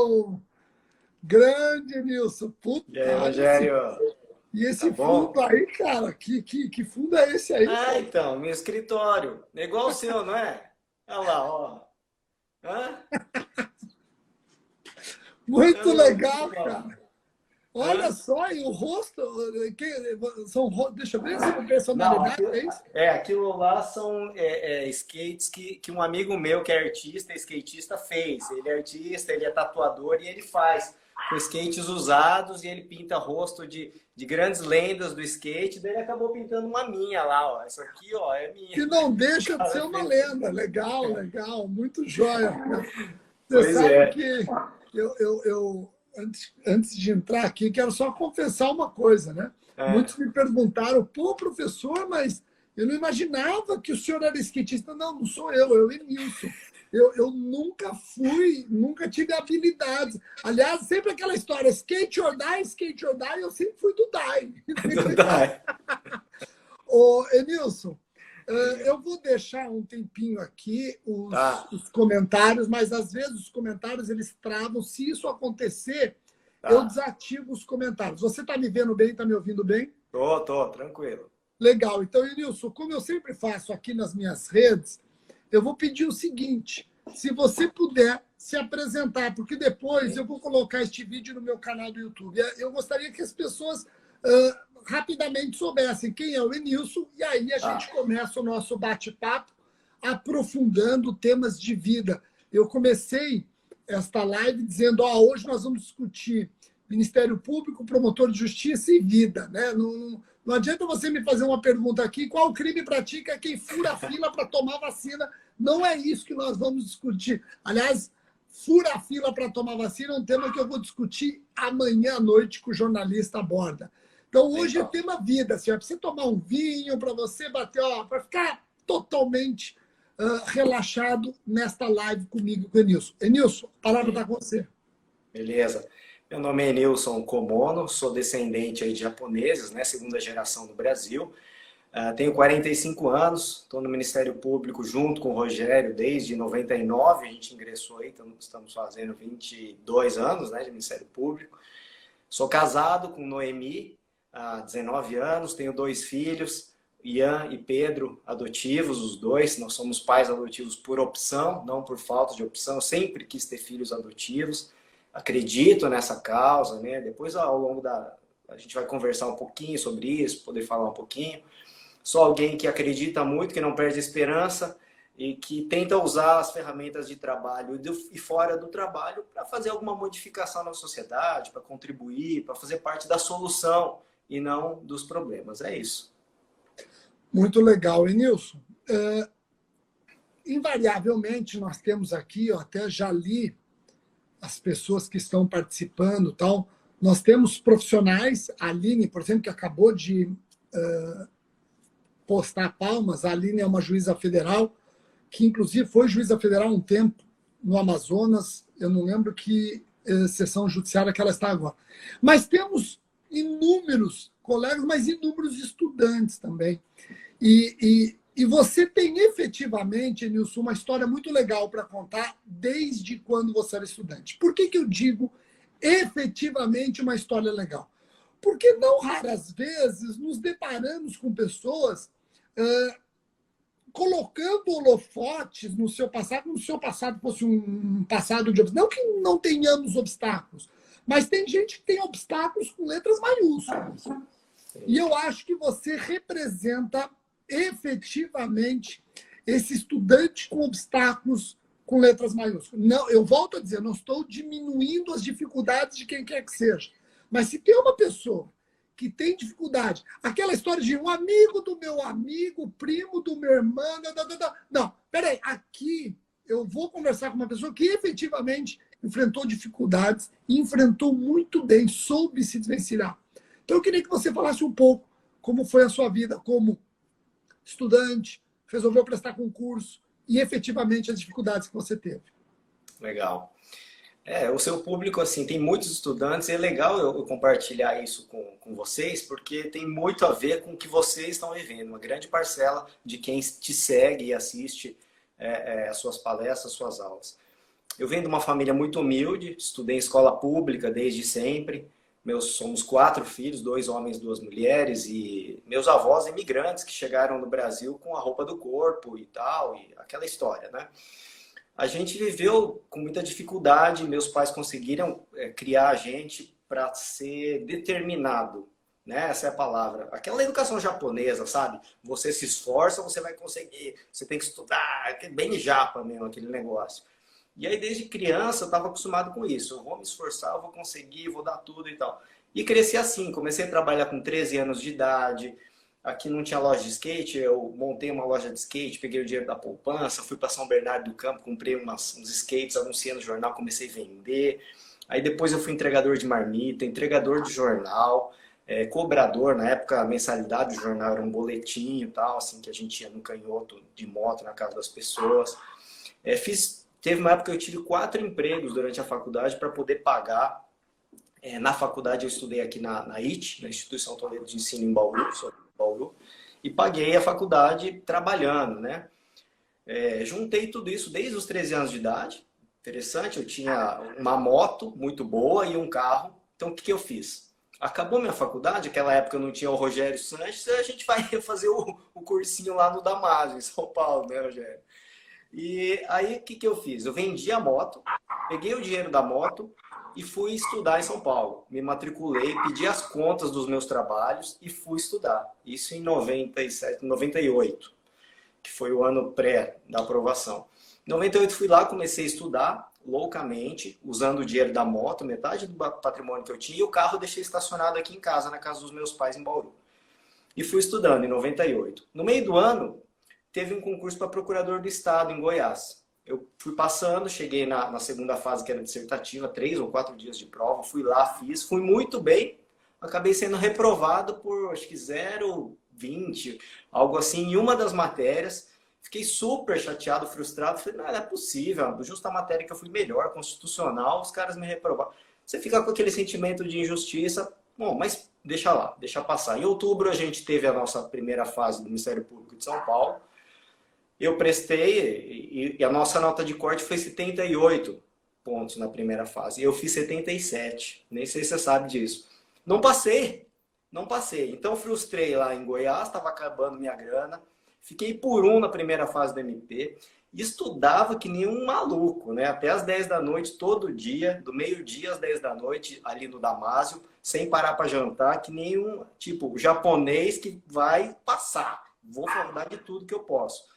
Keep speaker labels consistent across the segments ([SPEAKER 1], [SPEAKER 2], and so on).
[SPEAKER 1] Nilson! Grande, Nilson!
[SPEAKER 2] E aí,
[SPEAKER 1] Puta,
[SPEAKER 2] Rogério?
[SPEAKER 1] e
[SPEAKER 2] Tá
[SPEAKER 1] esse
[SPEAKER 2] bom?
[SPEAKER 1] fundo aí, cara? Que fundo é esse aí,
[SPEAKER 2] Ah,
[SPEAKER 1] cara?
[SPEAKER 2] então, meu escritório. É igual o seu, não é? Olha lá, ó. Hã?
[SPEAKER 1] Muito
[SPEAKER 2] Ah, muito
[SPEAKER 1] legal,
[SPEAKER 2] bom.
[SPEAKER 1] cara. Olha
[SPEAKER 2] Hã?
[SPEAKER 1] só, e o rosto, deixa eu ver, são
[SPEAKER 2] Não,
[SPEAKER 1] personalidades, é isso?
[SPEAKER 2] aquilo lá são skates que um amigo meu que é artista, skatista, fez. Ele é artista, ele é tatuador e ele faz com skates usados e ele pinta rosto de grandes lendas do skate. Daí ele acabou pintando uma minha lá, ó. Essa aqui, ó, é minha.
[SPEAKER 1] Que não
[SPEAKER 2] O
[SPEAKER 1] deixa de ser
[SPEAKER 2] cara
[SPEAKER 1] uma
[SPEAKER 2] fez.
[SPEAKER 1] lenda. Legal, legal, muito joia, cara. Você
[SPEAKER 2] Pois
[SPEAKER 1] sabe
[SPEAKER 2] é.
[SPEAKER 1] que antes de entrar aqui, quero só confessar uma coisa, né?
[SPEAKER 2] É.
[SPEAKER 1] Muitos me perguntaram, pô, professor, mas eu não imaginava que o senhor era skatista. Não, não sou eu, Enilson. Eu nunca fui, nunca tive habilidades. Aliás, sempre aquela história, skate or die, eu sempre fui do die.
[SPEAKER 2] Não dá.
[SPEAKER 1] Ô, Enilson, eu vou deixar um tempinho aqui
[SPEAKER 2] Tá,
[SPEAKER 1] os comentários, mas às vezes os comentários eles travam. Se isso acontecer, eu
[SPEAKER 2] tá.
[SPEAKER 1] desativo os comentários. Você está me vendo bem? Está me ouvindo bem?
[SPEAKER 2] Tô, tranquilo.
[SPEAKER 1] Legal. Então, Enilson, como eu sempre faço aqui nas minhas redes, eu vou pedir o seguinte: se você puder se apresentar, porque depois eu vou colocar este vídeo no meu canal do YouTube. Eu gostaria que as pessoas rapidamente soubessem quem é o Enilson, e aí a gente
[SPEAKER 2] Tá.
[SPEAKER 1] começa o nosso bate-papo aprofundando temas de vida. Eu comecei esta live dizendo: hoje nós vamos discutir Ministério Público, promotor de justiça e vida. Né? Não adianta você me fazer uma pergunta aqui: qual crime pratica quem fura a fila para tomar vacina? Não é isso que nós vamos discutir. Aliás, fura a fila para tomar vacina é um tema que eu vou discutir amanhã à noite com o jornalista Borda. Então, hoje é
[SPEAKER 2] Legal.
[SPEAKER 1] tema vida. Assim, para você tomar um vinho, para você bater, para ficar totalmente relaxado nesta live comigo, com o Enilson. Enilson, a palavra está
[SPEAKER 2] Sim,
[SPEAKER 1] com você.
[SPEAKER 2] beleza. Meu nome é Nilson Komono, sou descendente aí de japoneses, né, segunda geração no Brasil. Tenho 45 anos, estou no Ministério Público junto com o Rogério desde 99, a gente ingressou aí, estamos fazendo 22 anos, né, de Ministério Público. Sou casado com Noemi há 19 anos, tenho dois filhos, Ian e Pedro, adotivos, os dois. Nós somos pais adotivos por opção, não por falta de opção. Eu sempre quis ter filhos adotivos. Acredito nessa causa, né? Depois, ao longo da... A gente vai conversar um pouquinho sobre isso, poder falar um pouquinho. Sou alguém que acredita muito, que não perde a esperança e que tenta usar as ferramentas de trabalho e fora do trabalho para fazer alguma modificação na sociedade, para contribuir, para fazer parte da solução e não dos problemas. É isso.
[SPEAKER 1] Muito legal, Enilson. Invariavelmente, nós temos aqui, eu até já li as pessoas que estão participando, tal. Nós temos profissionais, a Aline, por exemplo, que acabou de postar palmas. A Aline é uma juíza federal, que inclusive foi juíza federal um tempo no Amazonas. Eu não lembro que sessão judiciária que ela está agora. Mas temos inúmeros colegas, mas inúmeros estudantes também. E você tem efetivamente, Nilson, uma história muito legal para contar desde quando você era estudante. Por que eu digo efetivamente uma história legal? Porque não raras vezes nos deparamos com pessoas colocando holofotes no seu passado, como se o seu passado fosse um passado de obstáculos. Não que não tenhamos obstáculos, mas tem gente que tem obstáculos com letras maiúsculas. E eu acho que você representa efetivamente esse estudante com obstáculos com letras maiúsculas. Não, eu volto a dizer, não estou diminuindo as dificuldades de quem quer que seja. Mas se tem uma pessoa que tem dificuldade, aquela história de um amigo do meu amigo, primo do meu irmão, não, peraí, aqui eu vou conversar com uma pessoa que efetivamente enfrentou dificuldades e enfrentou muito bem, soube se desvencilhar. Então eu queria que você falasse um pouco como foi a sua vida como estudante, resolveu prestar concurso e efetivamente as dificuldades que você teve.
[SPEAKER 2] Legal. O seu público, assim, tem muitos estudantes e é legal eu compartilhar isso com vocês, porque tem muito a ver com o que vocês estão vivendo. Uma grande parcela de quem te segue e assiste as suas palestras, as suas aulas. Eu venho de uma família muito humilde, estudei em escola pública desde sempre. Somos 4 filhos, 2 homens, 2 mulheres, e meus avós imigrantes que chegaram no Brasil com a roupa do corpo e tal, e aquela história, né? A gente viveu com muita dificuldade, meus pais conseguiram criar a gente para ser determinado, né? Essa é a palavra. Aquela educação japonesa, sabe? Você se esforça, você vai conseguir, você tem que estudar, é bem japa mesmo aquele negócio. E aí, desde criança, eu estava acostumado com isso. Eu vou me esforçar, eu vou conseguir, vou dar tudo e tal. E cresci assim, comecei a trabalhar com 13 anos de idade. Aqui não tinha loja de skate, eu montei uma loja de skate, peguei o dinheiro da poupança, fui para São Bernardo do Campo, comprei uns skates, anunciei no jornal, comecei a vender. Aí depois eu fui entregador de marmita, entregador de jornal, cobrador. Na época, a mensalidade do jornal era um boletim e tal, assim, que a gente ia no canhoto de moto na casa das pessoas. Teve uma época que eu tive 4 empregos durante a faculdade para poder pagar. Na faculdade eu estudei aqui na IT, na Instituição Toledo de Ensino em Bauru, e paguei a faculdade trabalhando, né? Juntei tudo isso desde os 13 anos de idade. Interessante, eu tinha uma moto muito boa e um carro. Então o que eu fiz? Acabou minha faculdade, naquela época eu não tinha o Rogério Sanches, a gente vai fazer o cursinho lá no Damásio, em São Paulo, né, Rogério? E aí, o que eu fiz? Eu vendi a moto, peguei o dinheiro da moto e fui estudar em São Paulo. Me matriculei, pedi as contas dos meus trabalhos e fui estudar. Isso em 97, 98, que foi o ano pré da aprovação. Em 98 fui lá, comecei a estudar loucamente, usando o dinheiro da moto, metade do patrimônio que eu tinha, e o carro eu deixei estacionado aqui em casa, na casa dos meus pais em Bauru. E fui estudando em 98. No meio do ano, teve um concurso para procurador do Estado em Goiás. Eu fui passando, cheguei na segunda fase, que era dissertativa, 3 ou 4 dias de prova, fui lá, fui muito bem, acabei sendo reprovado por, acho que 0,20, algo assim, em uma das matérias. Fiquei super chateado, frustrado, falei, não é possível, justa a matéria que eu fui melhor, constitucional, os caras me reprovaram. Você fica com aquele sentimento de injustiça, bom, mas deixa lá, deixa passar. Em outubro a gente teve a nossa primeira fase do Ministério Público de São Paulo. Eu prestei e a nossa nota de corte foi 78 pontos na primeira fase. Eu fiz 77, nem sei se você sabe disso. Não passei. Então frustrei lá em Goiás, estava acabando minha grana. Fiquei por 1 na primeira fase do MP. E estudava que nem um maluco, né? Até às 10 da noite, todo dia, do meio-dia às 10 da noite, ali no Damásio, sem parar para jantar, que nem um, tipo, japonês que vai passar. Vou falar de tudo que eu posso.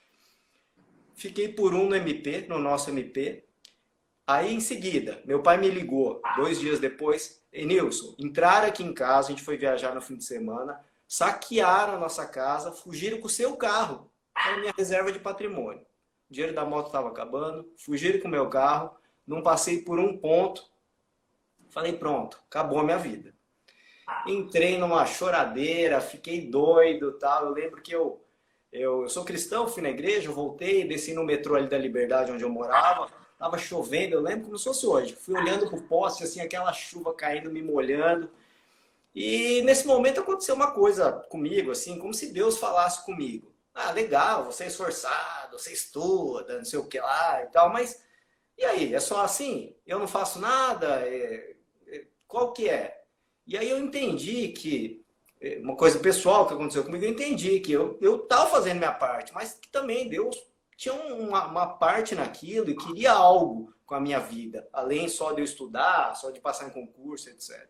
[SPEAKER 2] Fiquei por 1 no MP, no nosso MP. Aí, em seguida, meu pai me ligou, 2 dias depois. Nilson, entraram aqui em casa, a gente foi viajar no fim de semana, saquearam a nossa casa, fugiram com o seu carro, era a minha reserva de patrimônio. O dinheiro da moto estava acabando, fugiram com o meu carro, não passei por 1 ponto. Falei, pronto, acabou a minha vida. Entrei numa choradeira, fiquei doido, tal. Eu lembro que eu sou cristão, fui na igreja, voltei, desci no metrô ali da Liberdade, onde eu morava. Tava chovendo, eu lembro como se fosse hoje. Fui olhando pro poste, assim, aquela chuva caindo, me molhando. E nesse momento aconteceu uma coisa comigo, assim, como se Deus falasse comigo. Ah, legal, você é esforçado, você estuda, não sei o que lá e tal, mas e aí? É só assim? Eu não faço nada? Qual que é? E aí eu entendi que uma coisa pessoal que aconteceu comigo, eu entendi que eu estava fazendo minha parte, mas que também Deus tinha uma parte naquilo e queria algo com a minha vida, além só de eu estudar, só de passar em concurso, etc.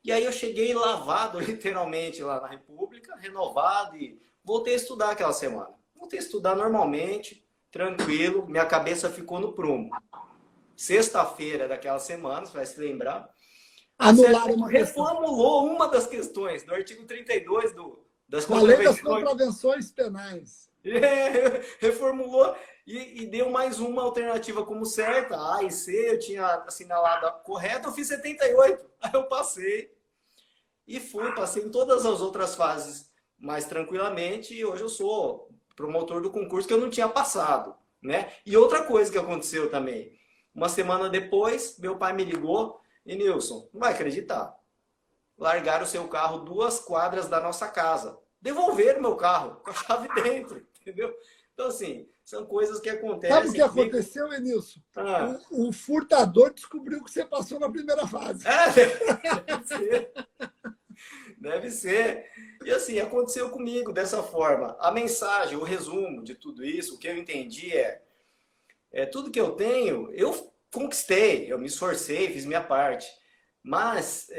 [SPEAKER 2] E aí eu cheguei lavado, literalmente, lá na República, renovado, e voltei a estudar aquela semana. Voltei a estudar normalmente, tranquilo, minha cabeça ficou no prumo. Sexta-feira daquela semana, você vai se lembrar,
[SPEAKER 1] Anularam uma questão.
[SPEAKER 2] Reformulou uma das questões do artigo 32 das
[SPEAKER 1] Com a lei das
[SPEAKER 2] contravenções.
[SPEAKER 1] contravenções penais.
[SPEAKER 2] Reformulou e deu mais uma alternativa como certa. A e C, eu tinha assinalado a correta, eu fiz 78. Aí eu passei e passei em todas as outras fases mais tranquilamente, e hoje eu sou promotor do concurso que eu não tinha passado, né? E outra coisa que aconteceu também, uma semana depois, meu pai me ligou, e Nilson, não vai acreditar, largaram o seu carro 2 quadras da nossa casa, devolveram meu carro com a chave dentro, entendeu? Então assim, São coisas que acontecem.
[SPEAKER 1] Sabe o que aconteceu, Enilson? O furtador descobriu que você passou na primeira fase.
[SPEAKER 2] Deve ser. Deve ser. E assim, aconteceu comigo dessa forma. A mensagem, o resumo de tudo isso, o que eu entendi tudo que eu tenho, eu conquistei, eu me esforcei, fiz minha parte. Mas,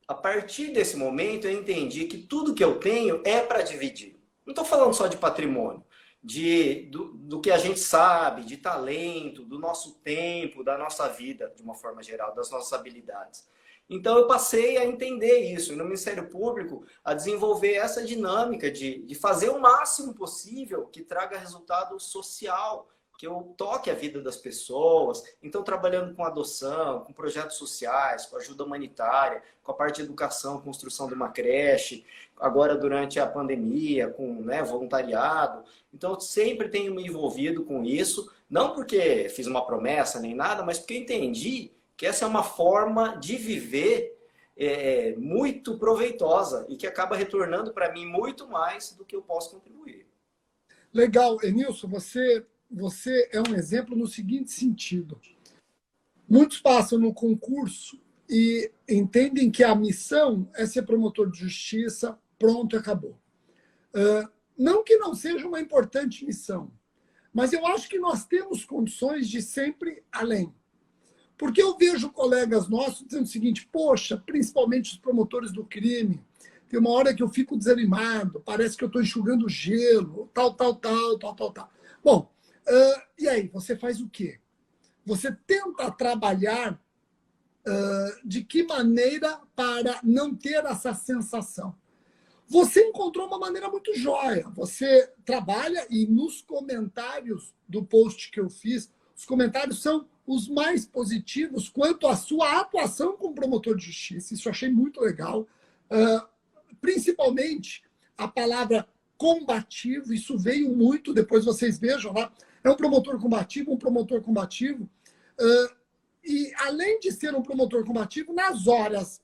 [SPEAKER 2] a partir desse momento, eu entendi que tudo que eu tenho é para dividir. Não estou falando só de patrimônio, do que a gente sabe, de talento, do nosso tempo, da nossa vida, de uma forma geral, das nossas habilidades. Então, eu passei a entender isso, e no Ministério Público, a desenvolver essa dinâmica de fazer o máximo possível que traga resultado social, que eu toque a vida das pessoas. Então, trabalhando com adoção, com projetos sociais, com ajuda humanitária, com a parte de educação, construção de uma creche, agora durante a pandemia, com voluntariado. Então, eu sempre tenho me envolvido com isso, não porque fiz uma promessa nem nada, mas porque eu entendi que essa é uma forma de viver muito proveitosa e que acaba retornando para mim muito mais do que eu posso contribuir.
[SPEAKER 1] Legal, Enilson, você é um exemplo no seguinte sentido. Muitos passam no concurso e entendem que a missão é ser promotor de justiça, pronto, acabou. Não que não seja uma importante missão, mas eu acho que nós temos condições de sempre além. Porque eu vejo colegas nossos dizendo o seguinte, poxa, principalmente os promotores do crime, tem uma hora que eu fico desanimado, parece que eu estou enxugando gelo, tal. Bom, e aí, você faz o quê? Você tenta trabalhar de que maneira para não ter essa sensação? Você encontrou uma maneira muito jóia. Você trabalha e nos comentários do post que eu fiz, os comentários são os mais positivos quanto à sua atuação como promotor de justiça. Isso eu achei muito legal. Principalmente a palavra combativo, isso veio muito, depois vocês vejam lá. É um promotor combativo. E além de ser um promotor combativo, nas horas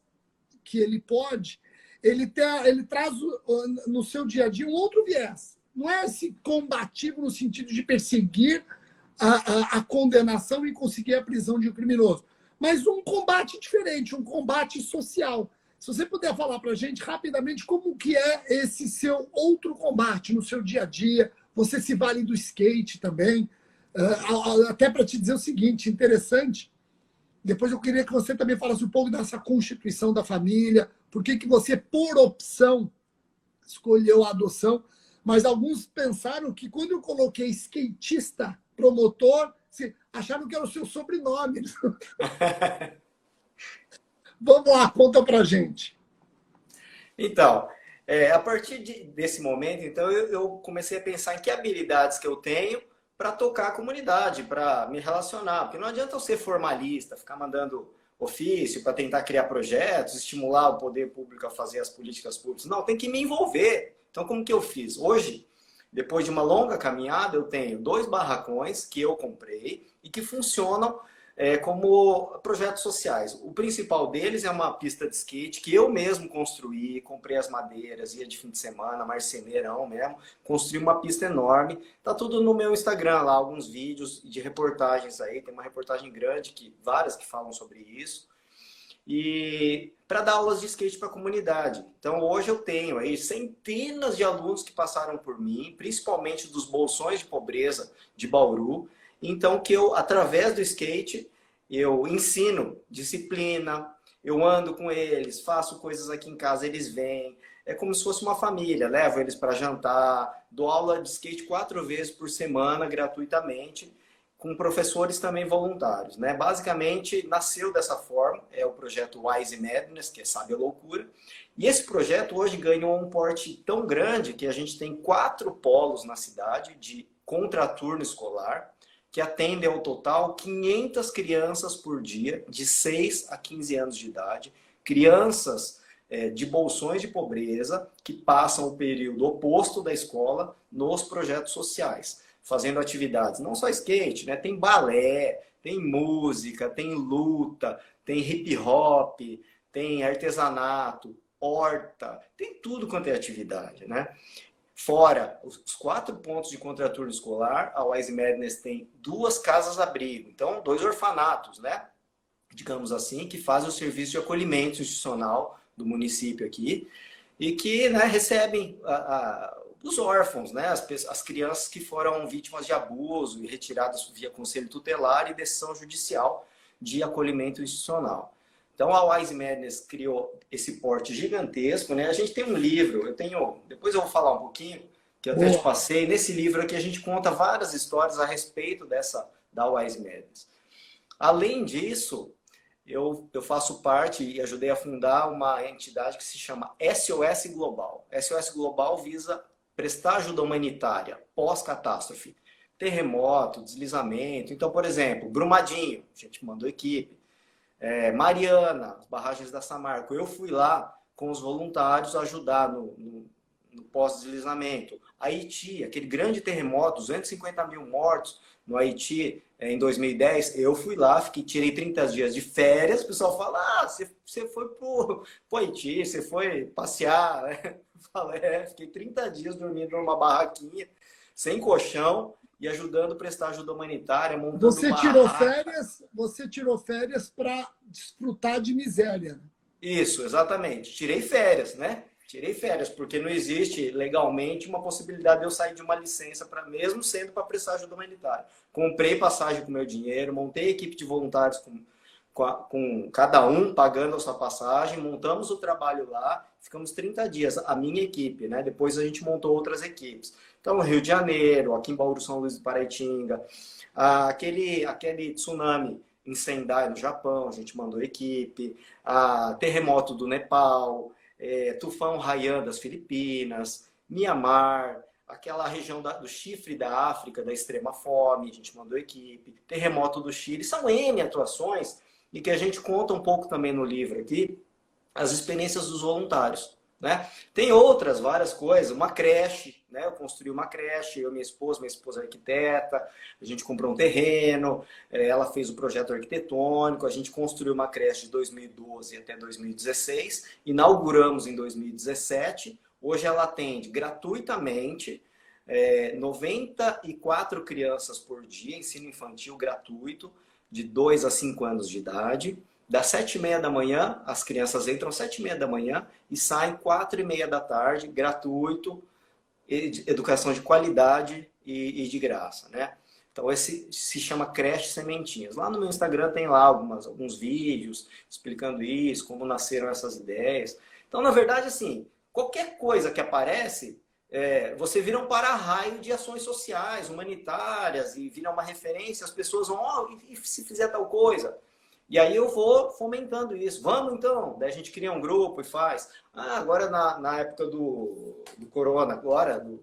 [SPEAKER 1] que ele pode, ele traz no seu dia a dia um outro viés. Não é esse combativo no sentido de perseguir a condenação e conseguir a prisão de um criminoso, mas um combate diferente, um combate social. Se você puder falar para a gente rapidamente como que é esse seu outro combate no seu dia a dia, você se vale do skate também, até para te dizer o seguinte, interessante, depois eu queria que você também falasse um pouco dessa constituição da família, por que você, por opção, escolheu a adoção, mas alguns pensaram que quando eu coloquei skatista, promotor, acharam que era o seu sobrenome. Vamos lá, conta pra gente.
[SPEAKER 2] Então, a partir desse momento, então, eu comecei a pensar em que habilidades que eu tenho para tocar a comunidade, para me relacionar. Porque não adianta eu ser formalista, ficar mandando ofício para tentar criar projetos, estimular o poder público a fazer as políticas públicas. Não, tem que me envolver. Então, como que eu fiz? Hoje, depois de uma longa caminhada, eu tenho 2 barracões que eu comprei e que funcionam como projetos sociais. O principal deles é uma pista de skate que eu mesmo construí, comprei as madeiras, ia de fim de semana, marceneirão mesmo, construí uma pista enorme. Tá tudo no meu Instagram lá, alguns vídeos de reportagens aí, tem uma reportagem grande, várias que falam sobre isso. E para dar aulas de skate para a comunidade. Então hoje eu tenho aí centenas de alunos que passaram por mim, principalmente dos bolsões de pobreza de Bauru. Então que eu, através do skate, eu ensino disciplina, eu ando com eles, faço coisas aqui em casa, eles vêm. É como se fosse uma família, levo eles para jantar, dou aula de skate 4 vezes por semana, gratuitamente, com professores também voluntários, né? Basicamente, nasceu dessa forma, é o projeto Wise Madness, que é Sabe a Loucura. E esse projeto hoje ganhou um porte tão grande que a gente tem 4 polos na cidade de contraturno escolar, que atendem ao total 500 crianças por dia, de 6 a 15 anos de idade. Crianças de bolsões de pobreza que passam o período oposto da escola nos projetos sociais, fazendo atividades, não só skate, né? Tem balé, tem música, tem luta, tem hip hop, tem artesanato, horta, tem tudo quanto é atividade, né? Fora os 4 pontos de contraturno escolar, a Wise Madness tem 2 casas-abrigo, então 2 orfanatos, né? Digamos assim, que fazem o serviço de acolhimento institucional do município aqui e que, né, recebem os órfãos, né, as crianças que foram vítimas de abuso e retiradas via conselho tutelar e decisão judicial de acolhimento institucional. Então a Wise Madness criou esse porte gigantesco, né? A gente tem um livro, depois eu vou falar um pouquinho, que eu até te passei. Nesse livro aqui a gente conta várias histórias a respeito da Wise Madness. Além disso, eu faço parte e ajudei a fundar uma entidade que se chama SOS Global. SOS Global visa prestar ajuda humanitária pós-catástrofe. Terremoto, deslizamento. Então, por exemplo, Brumadinho, a gente mandou equipe. Mariana, as barragens da Samarco. Eu fui lá com os voluntários ajudar no pós-deslizamento. Haiti, aquele grande terremoto, 250 mil mortos no Haiti em 2010, eu fui lá, tirei 30 dias de férias, o pessoal fala, você foi pro Haiti, você foi passear, né? Falei, fiquei 30 dias dormindo numa barraquinha, sem colchão, e ajudando a prestar ajuda humanitária, montando
[SPEAKER 1] Você tirou férias para desfrutar de miséria. Né?
[SPEAKER 2] Isso, exatamente. Tirei férias, né? Tirei férias, porque não existe legalmente uma possibilidade de eu sair de uma licença, mesmo sendo para prestar ajuda humanitária. Comprei passagem com meu dinheiro, montei equipe de voluntários com cada um pagando a sua passagem, montamos o trabalho lá, ficamos 30 dias, a minha equipe, né? Depois a gente montou outras equipes. Então, Rio de Janeiro, aqui em Bauru, São Luís do Paraitinga, aquele tsunami em Sendai, no Japão, a gente mandou equipe, terremoto do Nepal, tufão Haiyan das Filipinas, Mianmar, aquela região do chifre da África, da extrema fome, a gente mandou equipe, terremoto do Chile, são N atuações e que a gente conta um pouco também no livro aqui, as experiências dos voluntários. Né? Tem várias coisas, uma creche, né? Eu construí uma creche, minha esposa é arquiteta, a gente comprou um terreno, ela fez o projeto arquitetônico, a gente construiu uma creche de 2012 até 2016, inauguramos em 2017, hoje ela atende gratuitamente 94 crianças por dia, ensino infantil gratuito, de 2 a 5 anos de idade. Das 7h30 da manhã, as crianças entram às 7h30 da manhã e saem 4h30 da tarde, gratuito, educação de qualidade e de graça, né? Então, esse se chama Creche Sementinhas. Lá no meu Instagram tem lá alguns vídeos explicando isso, como nasceram essas ideias. Então, na verdade, assim, qualquer coisa que aparece, você vira um para-raio de ações sociais, humanitárias, e vira uma referência, as pessoas vão, e se fizer tal coisa? E aí eu vou fomentando isso. Vamos então? Daí a gente cria um grupo e faz. Agora na época do corona,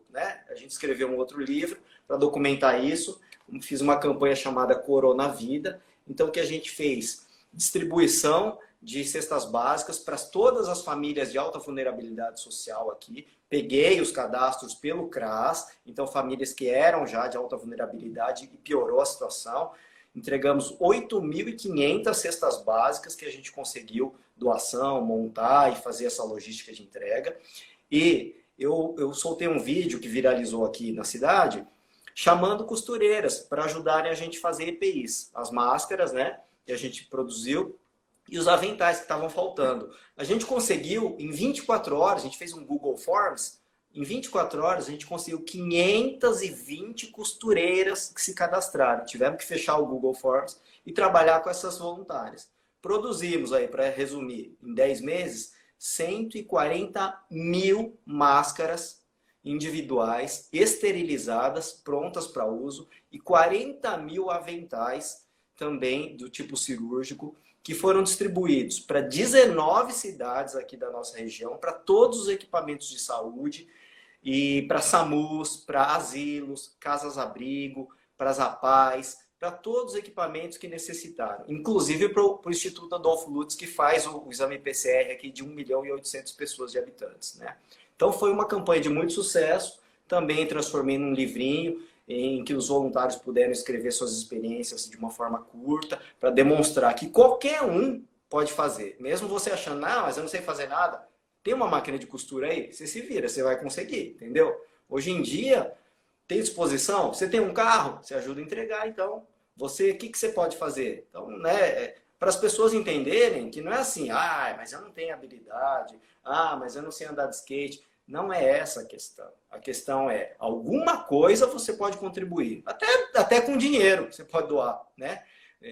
[SPEAKER 2] né? A gente escreveu um outro livro para documentar isso. Fiz uma campanha chamada Corona Vida. Então o que a gente fez? Distribuição de cestas básicas para todas as famílias de alta vulnerabilidade social aqui. Peguei os cadastros pelo CRAS, então famílias que eram já de alta vulnerabilidade e piorou a situação. Entregamos 8.500 cestas básicas que a gente conseguiu doação, montar e fazer essa logística de entrega. E eu soltei um vídeo que viralizou aqui na cidade, chamando costureiras para ajudarem a gente a fazer EPIs. As máscaras, né, que a gente produziu, e os aventais que estavam faltando. A gente conseguiu, em 24 horas, a gente fez um Google Forms, em 24 horas, a gente conseguiu 520 costureiras que se cadastraram. Tivemos que fechar o Google Forms e trabalhar com essas voluntárias. Produzimos aí, para resumir, em 10 meses, 140 mil máscaras individuais, esterilizadas, prontas para uso, e 40 mil aventais, também do tipo cirúrgico, que foram distribuídos para 19 cidades aqui da nossa região, para todos os equipamentos de saúde, e para SAMUs, para asilos, casas-abrigo, para as APAES, para todos os equipamentos que necessitaram. Inclusive para o Instituto Adolfo Lutz, que faz o exame PCR aqui de 1.800.000 pessoas de habitantes. Né? Então foi uma campanha de muito sucesso, também transformei num livrinho, em que os voluntários puderam escrever suas experiências de uma forma curta, para demonstrar que qualquer um pode fazer. Mesmo você achando, mas eu não sei fazer nada, tem uma máquina de costura aí, você se vira, você vai conseguir, entendeu? Hoje em dia, tem disposição? Você tem um carro? Você ajuda a entregar, então. Você, o que você pode fazer? Então, né, para as pessoas entenderem que não é assim, mas eu não tenho habilidade, mas eu não sei andar de skate. Não é essa a questão. A questão é, alguma coisa você pode contribuir. Até com dinheiro você pode doar, né?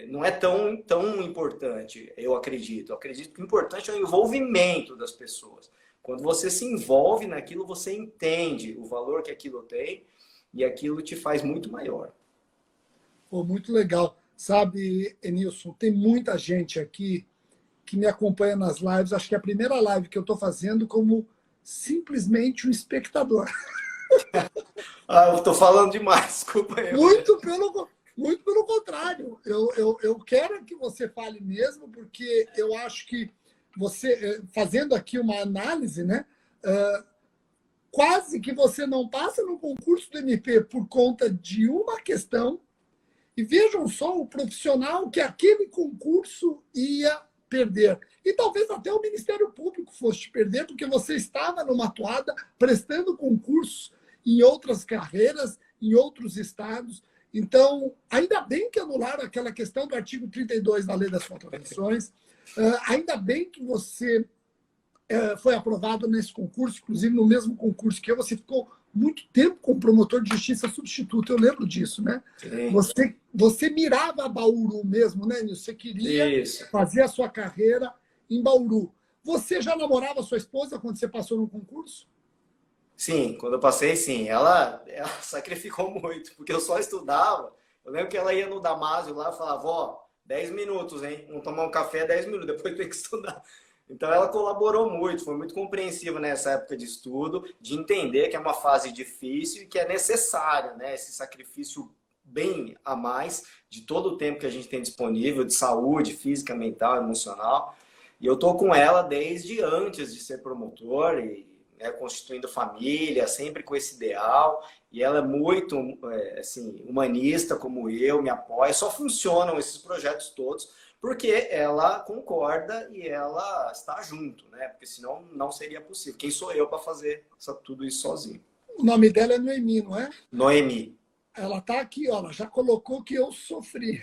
[SPEAKER 2] Não é tão importante, eu acredito. Eu acredito que o importante é o envolvimento das pessoas. Quando você se envolve naquilo, você entende o valor que aquilo tem e aquilo te faz muito maior.
[SPEAKER 1] Pô, muito legal. Sabe, Enilson, tem muita gente aqui que me acompanha nas lives. Acho que é a primeira live que eu estou fazendo como simplesmente um espectador.
[SPEAKER 2] Eu estou falando demais, desculpa aí.
[SPEAKER 1] Muito pelo contrário. Eu quero que você fale mesmo, porque eu acho que você, fazendo aqui uma análise, né, quase que você não passa no concurso do MP por conta de uma questão. E vejam só o profissional que aquele concurso ia perder. E talvez até o Ministério Público fosse perder, porque você estava numa atuada prestando concursos em outras carreiras, em outros estados. Então, ainda bem que anularam aquela questão do artigo 32 da Lei das Contravenções. Ainda bem que você foi aprovado nesse concurso, inclusive no mesmo concurso que você ficou muito tempo como promotor de justiça substituto, eu lembro disso, né? Você mirava a Bauru mesmo, né, Nilson? Você queria fazer a sua carreira em Bauru. Você já namorava a sua esposa quando você passou no concurso?
[SPEAKER 2] Sim, quando eu passei, sim. Ela sacrificou muito, porque eu só estudava. Eu lembro que ela ia no Damásio lá e falava, ó, 10 minutos, hein? Vamos tomar um café 10 minutos, depois tem que estudar. Então, ela colaborou muito, foi muito compreensiva nessa época de estudo, de entender que é uma fase difícil e que é necessário, né, esse sacrifício bem a mais de todo o tempo que a gente tem disponível, de saúde física, mental, emocional. E eu estou com ela desde antes de ser promotor, e constituindo família, sempre com esse ideal. E ela é muito assim, humanista como eu, me apoia. Só funcionam esses projetos todos porque ela concorda e ela está junto, né? Porque senão não seria possível. Quem sou eu para fazer tudo isso sozinho?
[SPEAKER 1] O nome dela é Noemi, não é?
[SPEAKER 2] Noemi.
[SPEAKER 1] Ela está aqui, ó, ela já colocou que eu sofri.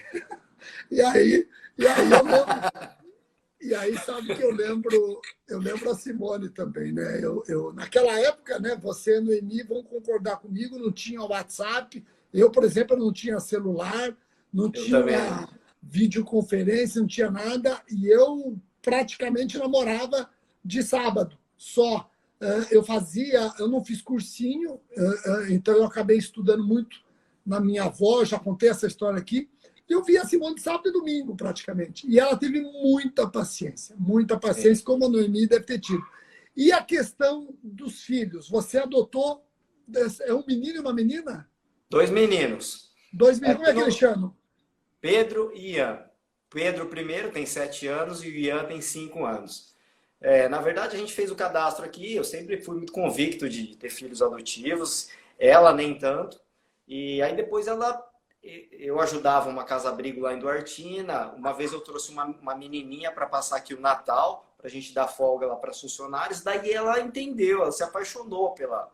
[SPEAKER 1] E aí eu lembro, e aí sabe que eu lembro a Simone também, né? Naquela época, né? Você e Noemi vão concordar comigo, não tinha WhatsApp. Eu, por exemplo, não tinha celular, não tinha videoconferência, não tinha nada, e eu praticamente namorava de sábado só. Eu não fiz cursinho, então eu acabei estudando muito na minha avó, já contei essa história aqui. Eu via a Simone de sábado e domingo, praticamente. E ela teve muita paciência, como a Noemi deve ter tido. E a questão dos filhos, você adotou, é um menino e uma menina?
[SPEAKER 2] 2 meninos.
[SPEAKER 1] 2 meninos, como é que eles chamam?
[SPEAKER 2] Pedro e Ian. Pedro primeiro tem 7 anos e o Ian tem 5 anos. Na verdade, a gente fez o cadastro aqui, eu sempre fui muito convicto de ter filhos adotivos, ela nem tanto. E aí depois eu ajudava uma casa-abrigo lá em Duartina. Uma vez eu trouxe uma menininha para passar aqui o Natal, para a gente dar folga lá para os funcionários. Daí ela entendeu, ela se apaixonou pela...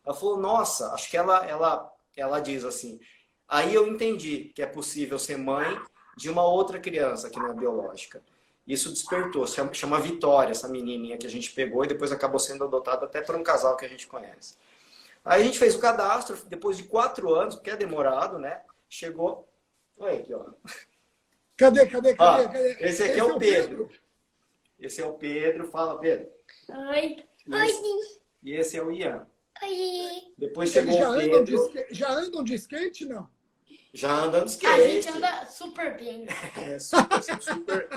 [SPEAKER 2] Ela falou, nossa, acho que ela diz assim... Aí eu entendi que é possível ser mãe de uma outra criança que não é biológica. Isso despertou, chama Vitória, essa menininha que a gente pegou e depois acabou sendo adotada até por um casal que a gente conhece. Aí a gente fez o cadastro, depois de 4 anos, porque é demorado, né? Chegou... Olha aqui, ó.
[SPEAKER 1] Cadê?
[SPEAKER 2] Esse aqui é o Pedro. Esse é o Pedro. Fala, Pedro.
[SPEAKER 3] Oi.
[SPEAKER 2] E esse é o Ian.
[SPEAKER 3] Oi.
[SPEAKER 2] Depois chegou o Pedro.
[SPEAKER 1] Já andam de skate, não?
[SPEAKER 2] Já andando de skate.
[SPEAKER 3] A gente anda super bem.
[SPEAKER 2] Super.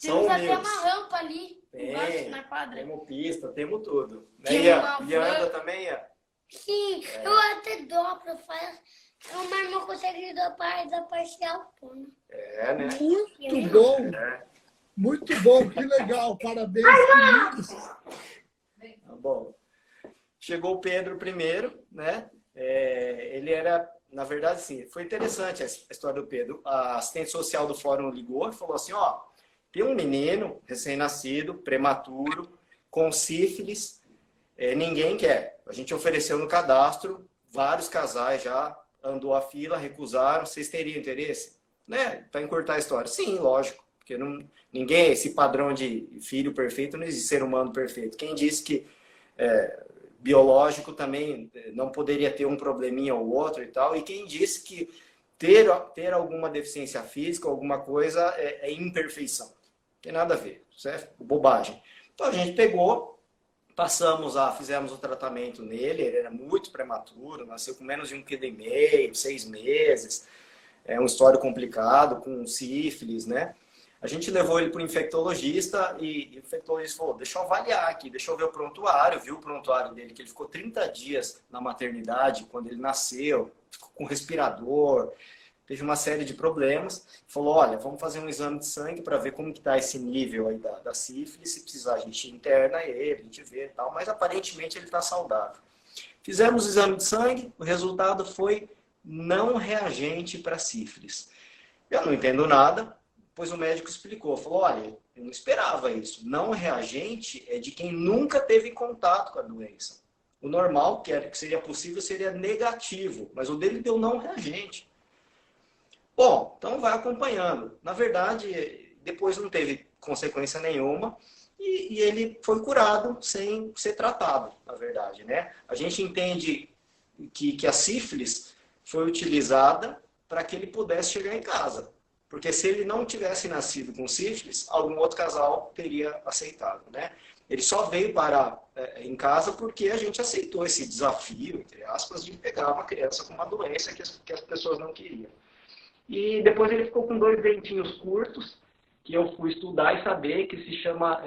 [SPEAKER 3] Temos até uma rampa ali embaixo na quadra.
[SPEAKER 2] Temos pista, temos tudo.
[SPEAKER 3] Tem
[SPEAKER 2] Ian anda também, Ian?
[SPEAKER 3] Sim, eu até dobro, o meu irmão consegue dobrar da parcial.
[SPEAKER 2] Né?
[SPEAKER 1] Muito bom. Muito bom, que legal. Parabéns, queridos.
[SPEAKER 2] Tá bom. Chegou o Pedro primeiro, né? Ele era, na verdade, sim, foi interessante a história do Pedro. A assistente social do fórum ligou e falou assim, ó, tem um menino recém-nascido, prematuro, com sífilis, ninguém quer. A gente ofereceu no cadastro, vários casais já andou a fila, recusaram. Vocês teriam interesse? Né? Para encurtar a história. Sim, lógico. Porque ninguém, esse padrão de filho perfeito, não existe ser humano perfeito. Quem disse que biológico também não poderia ter um probleminha ou outro e tal? E quem disse que ter alguma deficiência física, alguma coisa, é imperfeição? Não tem nada a ver. Isso é bobagem. Então a gente pegou, fizemos o tratamento nele, ele era muito prematuro, nasceu com menos de 1,5 kg, 6 meses, é um histórico complicado, com sífilis, né? A gente levou ele para o infectologista e o infectologista falou, deixa eu avaliar aqui, deixa eu ver o prontuário, viu o prontuário dele, que ele ficou 30 dias na maternidade, quando ele nasceu, ficou com respirador, teve uma série de problemas, falou, olha, vamos fazer um exame de sangue para ver como que está esse nível aí da sífilis, se precisar a gente interna ele, a gente vê e tal, mas aparentemente ele está saudável. Fizemos o exame de sangue, o resultado foi não reagente para sífilis. Eu não entendo nada, pois o médico explicou, falou, olha, eu não esperava isso, não reagente é de quem nunca teve contato com a doença. O normal, que seria possível, seria negativo, mas o dele deu não reagente. Bom, então vai acompanhando. Na verdade, depois não teve consequência nenhuma e ele foi curado sem ser tratado, na verdade, né? A gente entende que a sífilis foi utilizada para que ele pudesse chegar em casa. Porque se ele não tivesse nascido com sífilis, algum outro casal teria aceitado, né? Ele só veio parar em casa porque a gente aceitou esse desafio, entre aspas, de pegar uma criança com uma doença que as pessoas não queriam. E depois ele ficou com 2 dentinhos curtos, que eu fui estudar e saber que se chama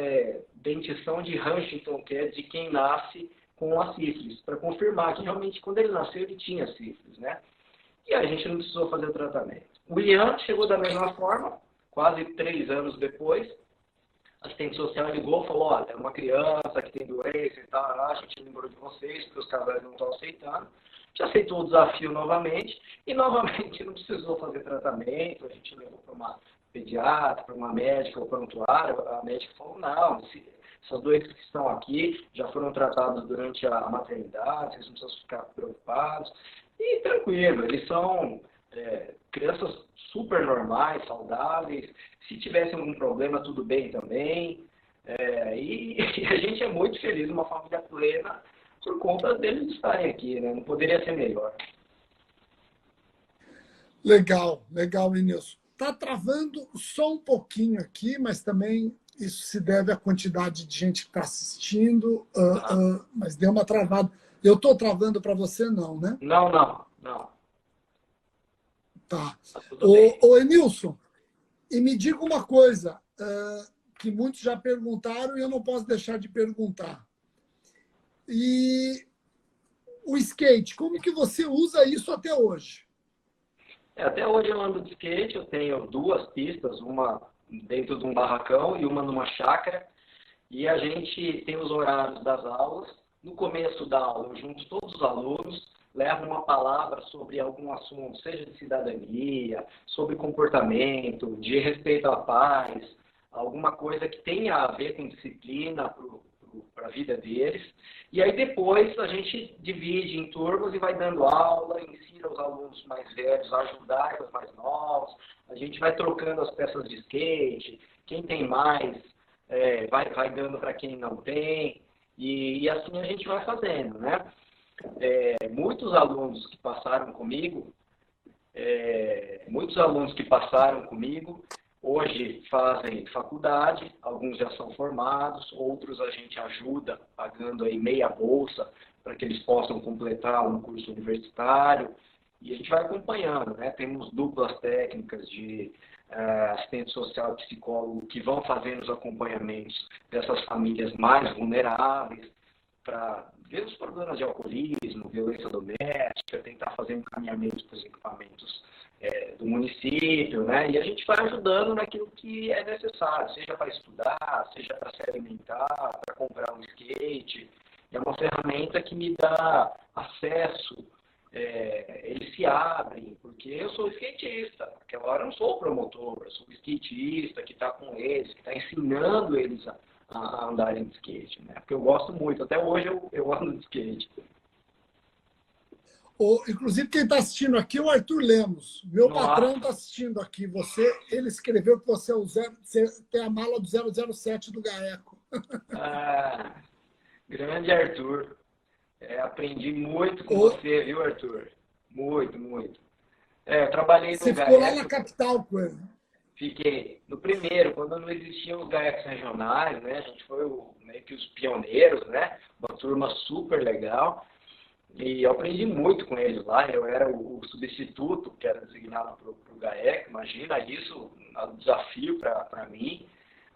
[SPEAKER 2] dentição de Huntington, que é de quem nasce com a sífilis, para confirmar que realmente quando ele nasceu ele tinha sífilis, né? E a gente não precisou fazer o tratamento. O Ian chegou da mesma forma, quase 3 anos depois. A assistente social ligou e falou, olha, é uma criança que tem doença e tal, a gente lembrou de vocês, porque os casais não estão aceitando. A gente aceitou o desafio novamente e novamente não precisou fazer tratamento. A gente levou para uma pediatra, para uma médica ou prontuário. A médica falou, não, essas doenças que estão aqui já foram tratadas durante a maternidade, vocês não precisam ficar preocupados. E tranquilo, eles são crianças super normais, saudáveis. Se tivessem algum problema, tudo bem também. E a gente é muito feliz, uma família plena, por conta deles estarem aqui, né? Não poderia ser melhor.
[SPEAKER 1] Legal, legal, Inilson. Está travando só um pouquinho aqui, mas também isso se deve à quantidade de gente que está assistindo, mas deu uma travada. Eu estou travando para você, não, né?
[SPEAKER 2] Não.
[SPEAKER 1] Tá.
[SPEAKER 2] Tá tudo bem.
[SPEAKER 1] Ô, Enilson, e me diga uma coisa que muitos já perguntaram e eu não posso deixar de perguntar. E o skate, como que você usa isso até hoje?
[SPEAKER 2] Até hoje eu ando de skate, eu tenho 2 pistas, uma dentro de um barracão e uma numa chácara. E a gente tem os horários das aulas. No começo da aula, eu junto todos os alunos, levo uma palavra sobre algum assunto, seja de cidadania, sobre comportamento, de respeito à paz, alguma coisa que tenha a ver com disciplina para a vida deles. E aí depois a gente divide em turmas e vai dando aula, ensina os alunos mais velhos a ajudar os mais novos. A gente vai trocando as peças de skate, quem tem mais vai dando para quem não tem. E assim a gente vai fazendo, né? Muitos alunos que passaram comigo, hoje fazem faculdade, alguns já são formados, outros a gente ajuda pagando aí meia bolsa para que eles possam completar um curso universitário. E a gente vai acompanhando, né? Temos duplas técnicas de assistente social e psicólogo que vão fazendo os acompanhamentos dessas famílias mais vulneráveis para ver os problemas de alcoolismo, violência doméstica, tentar fazer encaminhamento para os equipamentos do município, né? E a gente vai ajudando naquilo que é necessário, seja para estudar, seja para se alimentar, para comprar um skate. É uma ferramenta que me dá acesso, eles se abrem, porque eu sou skatista, naquela hora eu não sou o promotor, eu sou o skatista que está com eles, que está ensinando eles a andarem de skate, né? Porque eu gosto muito, até hoje eu ando de skate.
[SPEAKER 1] Inclusive, quem está assistindo aqui é o Arthur Lemos. Meu patrão está assistindo aqui. Ele escreveu que você tem a mala do 007 do GAECO.
[SPEAKER 2] Ah, grande Arthur. Aprendi muito com você, viu, Arthur? Muito, muito. Eu trabalhei
[SPEAKER 1] Você
[SPEAKER 2] no
[SPEAKER 1] ficou
[SPEAKER 2] GAECO.
[SPEAKER 1] lá na capital com ele.
[SPEAKER 2] Fiquei no primeiro, quando não existiam os GAECos regionais, né? A gente foi meio que os pioneiros, né? Uma turma super legal. E eu aprendi muito com eles lá. Eu era o substituto que era designado para o GAEC. Imagina isso, um desafio para mim.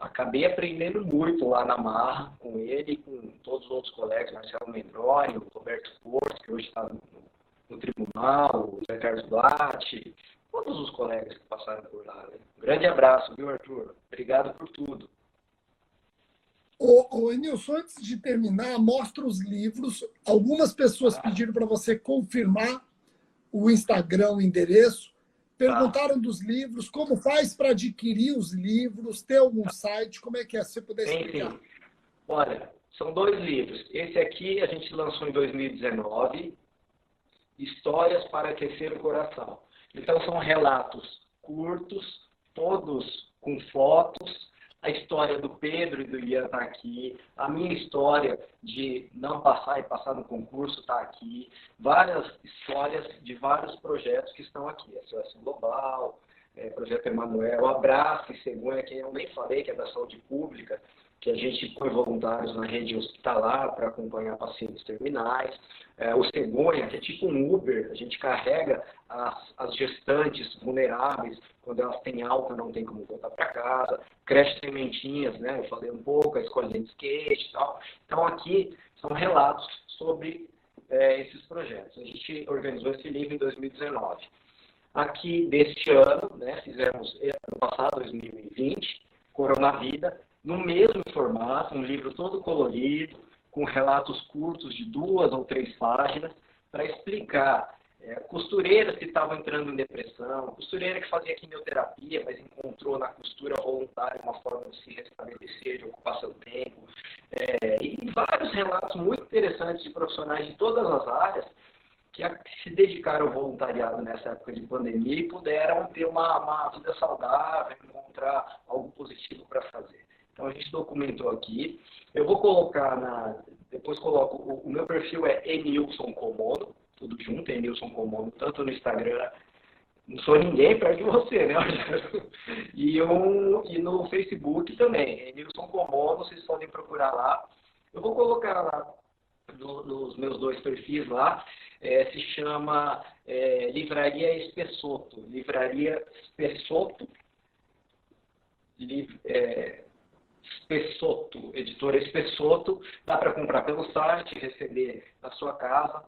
[SPEAKER 2] Acabei aprendendo muito lá na Marra com ele e com todos os outros colegas, Marcelo Mendroni, o Roberto Forte, que hoje está no tribunal, o Zé Carlos Duarte, todos os colegas que passaram por lá. Né? Um grande abraço, viu, Arthur? Obrigado por tudo.
[SPEAKER 1] Enilson, antes de terminar, mostra os livros. Algumas pessoas pediram para você confirmar o Instagram, o endereço. Perguntaram dos livros, como faz para adquirir os livros, tem algum site, como é que é? Se você puder explicar.
[SPEAKER 2] Sim. Olha, são 2 livros. Esse aqui a gente lançou em 2019, Histórias para Aquecer o Coração. Então são relatos curtos, todos com fotos. A história do Pedro e do Ian está aqui. A minha história de não passar e passar no concurso está aqui. Várias histórias de vários projetos que estão aqui. SOS Global, Projeto Emanuel, Abraço e Cegonha, que eu nem falei, que é da saúde pública, que a gente põe voluntários na rede hospitalar para acompanhar pacientes terminais. O Cegonha, que é tipo um Uber, a gente carrega as gestantes vulneráveis, quando elas têm alta, não tem como voltar para casa. Creche Sementinhas, né? Eu falei um pouco, a escolinha de skate e tal. Então, aqui são relatos sobre esses projetos. A gente organizou esse livro em 2019. Aqui, deste ano, né? Fizemos ano passado, 2020, Coronavida, no mesmo formato, um livro todo colorido, com relatos curtos de 2 ou 3 páginas, para explicar costureiras que estavam entrando em depressão, costureira que fazia quimioterapia, mas encontrou na costura voluntária uma forma de se restabelecer, de ocupar seu tempo, e vários relatos muito interessantes de profissionais de todas as áreas que se dedicaram ao voluntariado nessa época de pandemia e puderam ter uma vida saudável, encontrar algo positivo para fazer. Então, a gente documentou aqui. Eu vou colocar depois coloco, o meu perfil é Enilson Comono, tudo junto, Enilson Comono, tanto no Instagram, não sou ninguém perto de você, né? E no Facebook também, Enilson Comono, vocês podem procurar lá. Eu vou colocar lá nos meus 2 perfis lá, se chama Livraria Espessotto, Livraria Espessotto, Espessotto, editora Espessotto, dá para comprar pelo site, receber na sua casa,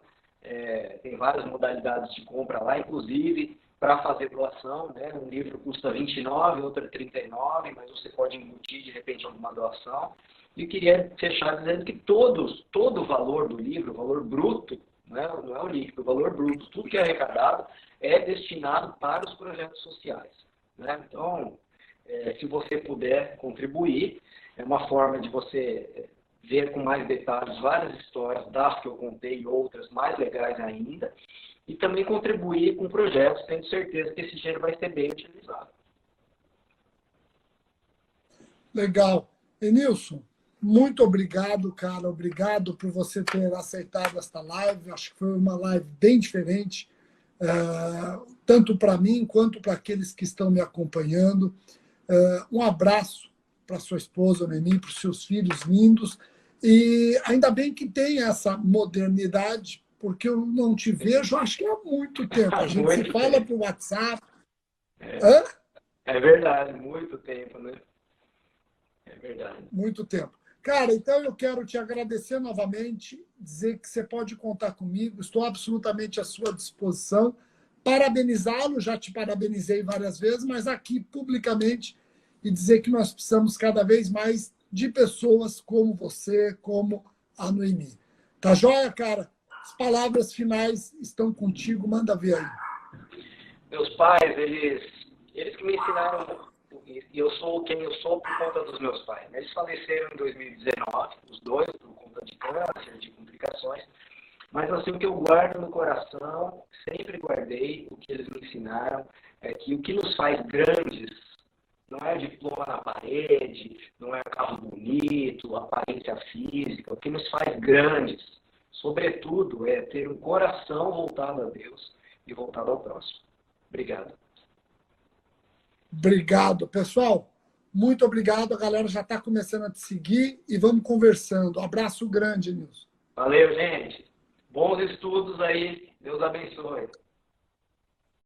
[SPEAKER 2] tem várias modalidades de compra lá, inclusive para fazer doação, né? Um livro custa R$29, outro R$39, mas você pode embutir de repente alguma doação. E queria fechar dizendo que todo o valor do livro, o valor bruto, né? Não é o líquido, o valor bruto, tudo que é arrecadado é destinado para os projetos sociais, né? Então, se você puder contribuir, é uma forma de você ver com mais detalhes várias histórias das que eu contei e outras mais legais ainda, e também contribuir com projetos, tendo certeza que esse dinheiro vai ser bem utilizado.
[SPEAKER 1] Legal. Enilson, muito obrigado, cara. Obrigado por você ter aceitado esta live. Acho que foi uma live bem diferente, tanto para mim quanto para aqueles que estão me acompanhando. Um abraço para sua esposa, Noemi, para os seus filhos lindos. E ainda bem que tem essa modernidade, porque eu não te vejo, acho que há muito tempo. A gente se fala por WhatsApp.
[SPEAKER 2] É verdade, muito tempo, né? É verdade.
[SPEAKER 1] Muito tempo. Cara, então eu quero te agradecer novamente, dizer que você pode contar comigo, estou absolutamente à sua disposição. Parabenizá-lo, já te parabenizei várias vezes, mas aqui publicamente, e dizer que nós precisamos cada vez mais de pessoas como você, como a Noemi. Tá joia, cara? As palavras finais estão contigo, manda ver aí.
[SPEAKER 2] Meus pais, eles que me ensinaram e eu sou quem eu sou por conta dos meus pais. Eles faleceram em 2019, os dois, por conta de câncer, de complicações. Mas assim, o que eu guardo no coração, sempre guardei, o que eles me ensinaram, é que o que nos faz grandes não é diploma na parede, não é carro bonito, aparência física. O que nos faz grandes, sobretudo, é ter um coração voltado a Deus e voltado ao próximo. Obrigado.
[SPEAKER 1] Obrigado, pessoal. Muito obrigado. A galera já está começando a te seguir e vamos conversando. Um abraço grande, Nilson.
[SPEAKER 2] Valeu, gente. Bons estudos aí. Deus abençoe.